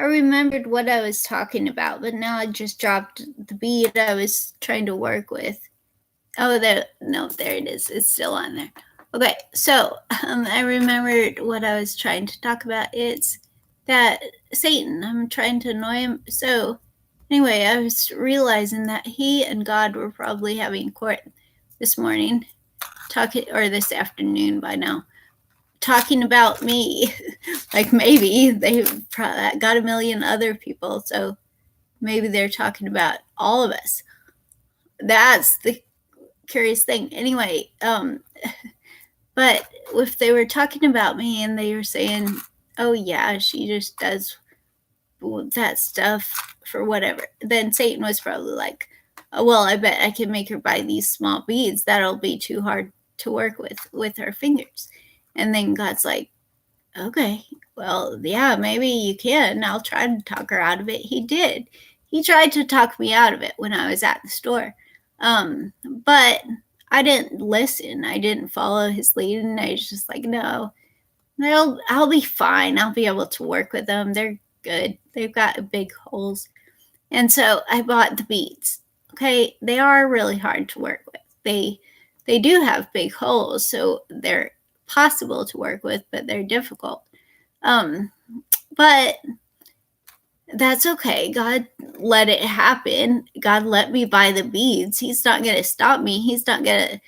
remembered what I was talking about, but now I just dropped the bead I was trying to work with. Oh, there it is. It's still on there. Okay, so I remembered what I was trying to talk about. It's that Satan, I'm trying to annoy him. So anyway, I was realizing that he and God were probably having court this morning, or this afternoon by now, talking about me. Like maybe they've got a million other people, so maybe they're talking about all of us. That's the curious thing. Anyway, but if they were talking about me and they were saying, oh yeah, she just does that stuff for whatever, then Satan was probably like, oh, well, I bet I can make her buy these small beads. That'll be too hard to work with her fingers. And then God's like, okay, well, yeah, maybe you can. I'll try to talk her out of it. He did. He tried to talk me out of it when I was at the store. But I didn't listen. I didn't follow his lead. And I was just like, no, I'll be fine. I'll be able to work with them. They're good. They've got big holes. And so I bought the beads. Okay, they are really hard to work with. They do have big holes, so they're possible to work with, but they're difficult. But that's okay. God let it happen. God let me buy the beads. He's not going to stop me. He's not going to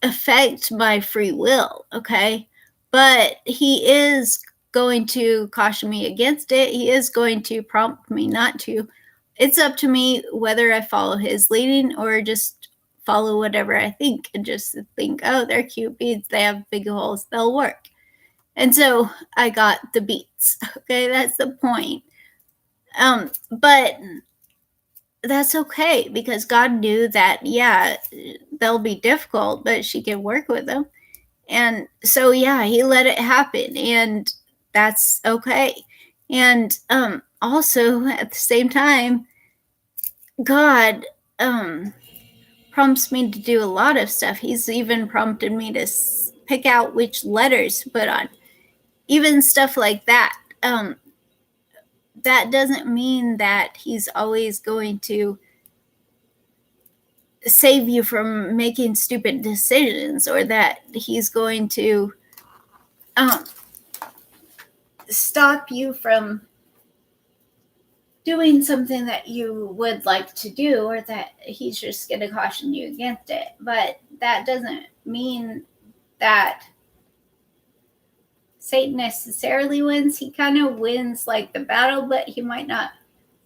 affect my free will, okay? But he is going to caution me against it. He is going to prompt me not to. It's up to me whether I follow his leading or just follow whatever I think and just think, oh, they're cute beads. They have big holes. They'll work. And so I got the beads. Okay, that's the point. But that's okay because God knew that, yeah, they'll be difficult, but she can work with them. And so, yeah, he let it happen, and that's okay. And also at the same time, God prompts me to do a lot of stuff. He's even prompted me to pick out which letters to put on, even stuff like that. That doesn't mean that he's always going to save you from making stupid decisions, or that he's going to stop you from doing something that you would like to do, or that he's just going to caution you against it. But that doesn't mean that Satan necessarily wins. He kind of wins like the battle, but he might not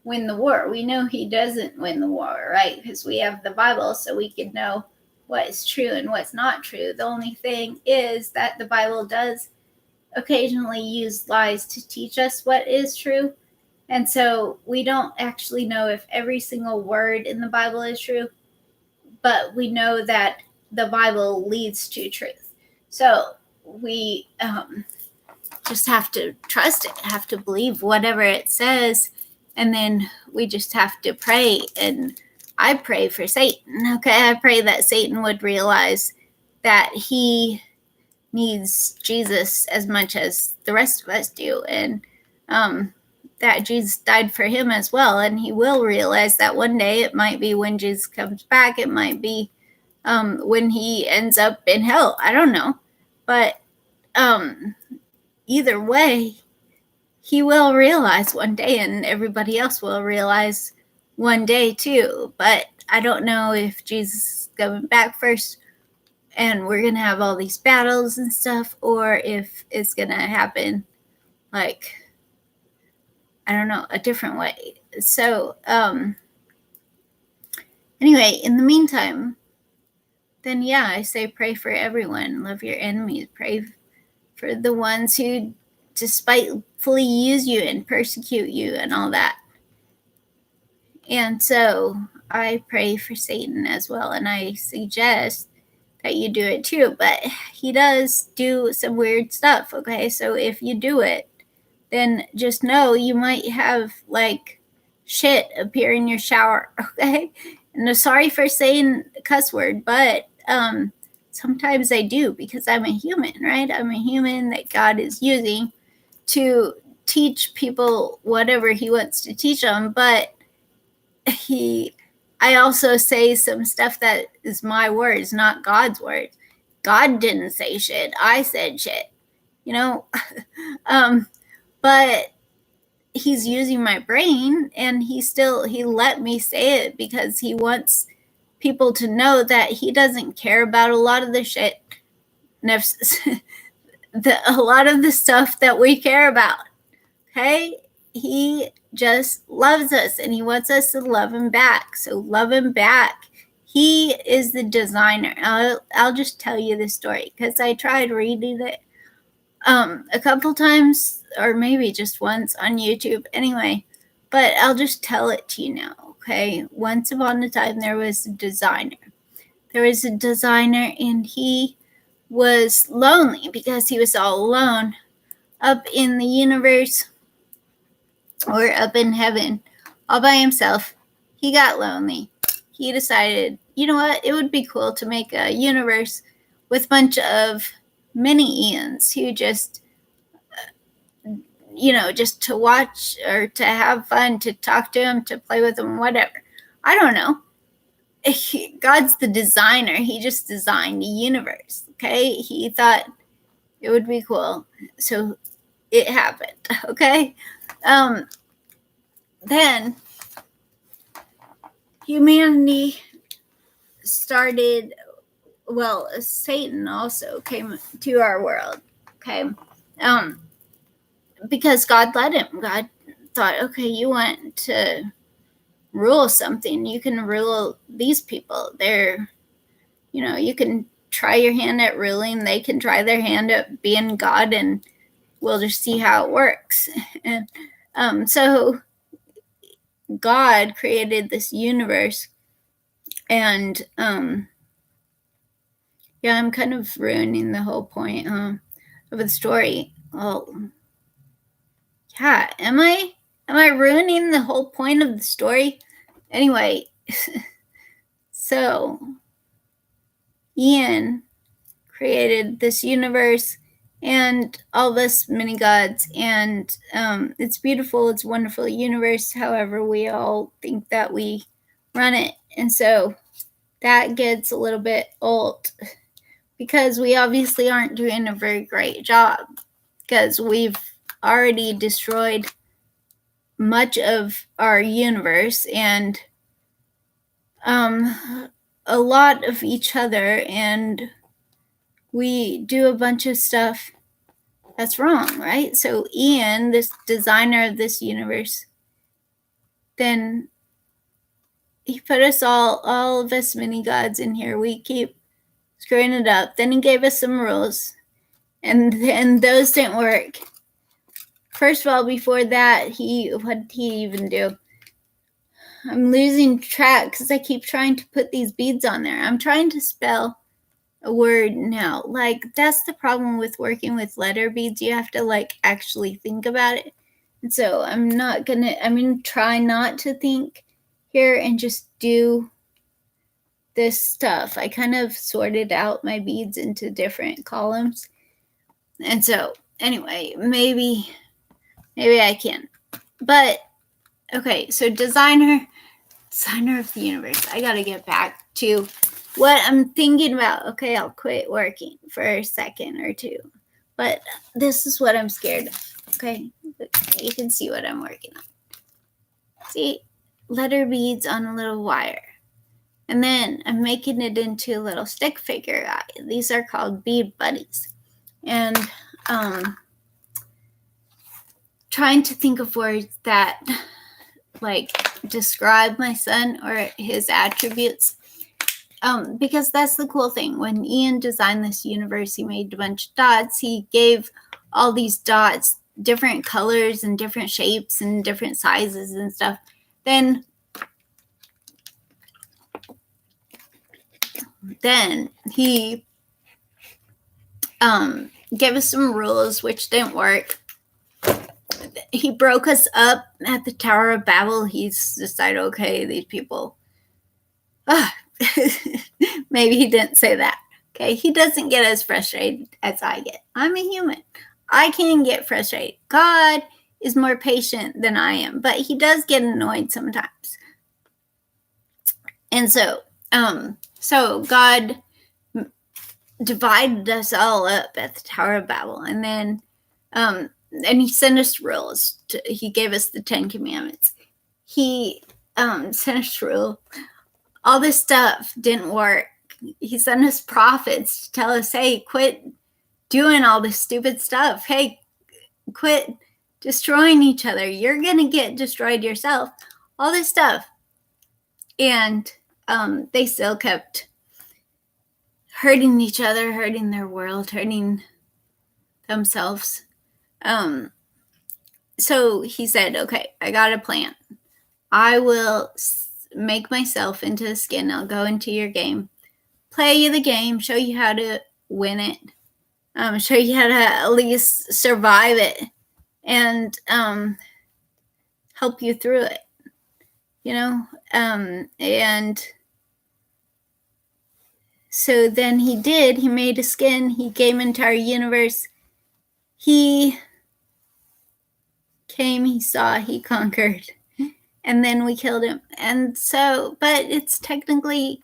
win the war. We know he doesn't win the war, right? Because we have the Bible, so we can know what is true and what's not true. The only thing is that the Bible does occasionally use lies to teach us what is true. And so we don't actually know if every single word in the Bible is true, but we know that the Bible leads to truth. So we just have to trust it, have to believe whatever it says, and then we just have to pray. And I pray for Satan, okay? I pray that Satan would realize that he needs Jesus as much as the rest of us do, and that Jesus died for him as well. And he will realize that one day. It might be when Jesus comes back. It might be when he ends up in hell. I don't know. But either way, he will realize one day, and everybody else will realize one day too. But I don't know if Jesus is coming back first and we're going to have all these battles and stuff, or if it's going to happen like, I don't know, a different way. So anyway, in the meantime, then yeah, I say pray for everyone. Love your enemies. Pray for the ones who despitefully use you and persecute you and all that. And so I pray for Satan as well, and I suggest that you do it too. But he does do some weird stuff, okay? So if you do it, then just know you might have like shit appear in your shower, okay? And I'm sorry for saying a cuss word, but sometimes I do, because I'm a human, right? I'm a human that God is using to teach people whatever he wants to teach them, but I also say some stuff that is my words, not God's words. God didn't say shit. I said shit, you know? But he's using my brain, and he let me say it because he wants people to know that he doesn't care about a lot of the shit, a lot of the stuff that we care about. Okay? He just loves us, and he wants us to love him back. So love him back. He is the designer. I'll just tell you the story because I tried reading it a couple times, or maybe just once on YouTube. Anyway, but I'll just tell it to you now. Okay? Once upon a time, there was a designer. And he was lonely because he was all alone up in the universe, or up in heaven, all by himself. He got lonely. He decided, you know what? It would be cool to make a universe with a bunch of mini Ians who just, just to watch or to have fun, to talk to him, to play with him, whatever. I don't know. God's the designer. He just designed the universe. Okay? He thought it would be cool. So it happened. Okay? Then humanity started, Satan also came to our world, okay? Because God let him. God thought, okay, you want to rule something, you can rule these people. They're, you can try your hand at ruling, they can try their hand at being God, and we'll just see how it works. And so God created this universe, and I'm kind of ruining the whole point of the story. Well, yeah, am I ruining the whole point of the story? Anyway, so Ian created this universe and all this mini gods, and it's beautiful, it's a wonderful universe. However, we all think that we run it, and so that gets a little bit old because we obviously aren't doing a very great job, because we've already destroyed much of our universe and a lot of each other, and we do a bunch of stuff that's wrong, right? So Ian, this designer of this universe, then he put us all of us mini gods in here. We keep screwing it up. Then he gave us some rules, and then those didn't work. First of all, before that, what did he even do? I'm losing track because I keep trying to put these beads on there. I'm trying to spell a word now. Like, that's the problem with working with letter beads. You have to actually think about it. And so I'm gonna try not to think here and just do this stuff. I kind of sorted out my beads into different columns. And so anyway, maybe I can. But okay, so designer of the universe. I gotta get back to what I'm thinking about. Okay, I'll quit working for a second or two. But this is what I'm scared of. Okay, you can see what I'm working on. See, letter beads on a little wire. And then I'm making it into a little stick figure guy. These are called bead buddies. And trying to think of words that describe my son or his attributes. Because that's the cool thing. When Ian designed this universe, he made a bunch of dots. He gave all these dots different colors and different shapes and different sizes and stuff. Then he gave us some rules which didn't work. He broke us up at the Tower of Babel. He's decided, okay, these people. Maybe he didn't say that. Okay, he doesn't get as frustrated as I get. I'm a human. I can get frustrated. God, is more patient than I am, but he does get annoyed sometimes. And so God divided us all up at the Tower of Babel, and then and he sent us rules. He gave us the 10 Commandments. He sent us rules. All this stuff didn't work. He sent us prophets to tell us, hey, quit doing all this stupid stuff. Hey, quit destroying each other. You're going to get destroyed yourself. All this stuff. And they still kept hurting each other, hurting their world, hurting themselves. So he said, okay, I got a plan. I will make myself into a skin. I'll go into your game, play you the game, show you how to win it, show you how to at least survive it, and help you through it, and so then he did. He made a skin. He came into our universe. He came, he saw, he conquered, and then we killed him. And so, but it's technically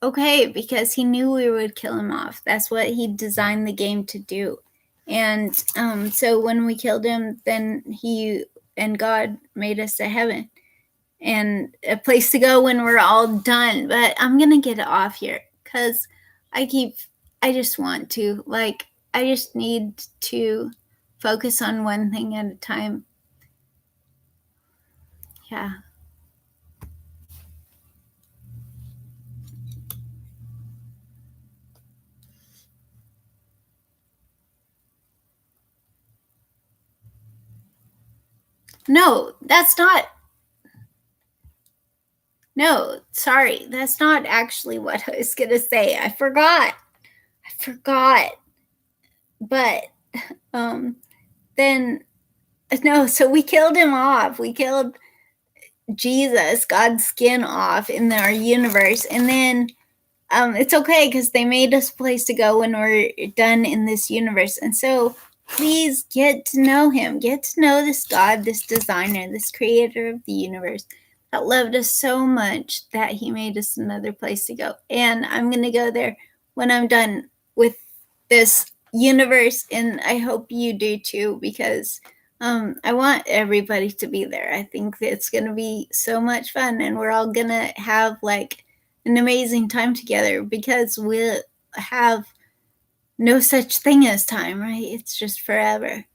okay because he knew we would kill him off. That's what he designed the game to do. And so when we killed him, then he and God made us a heaven and a place to go when we're all done. But I'm going to get it off here because I just want to, I just need to focus on one thing at a time. Yeah. No, that's not. No, sorry. That's not actually what I was going to say. I forgot. But then, no, so we killed him off. We killed Jesus, God's skin off in our universe. And then it's okay because they made us a place to go when we're done in this universe. And so please get to know him. Get to know this God, this designer, this creator of the universe that loved us so much that he made us another place to go. And I'm going to go there when I'm done with this universe. And I hope you do too, because I want everybody to be there. I think it's going to be so much fun, and we're all going to have an amazing time together because we'll have no such thing as time, right? It's just forever.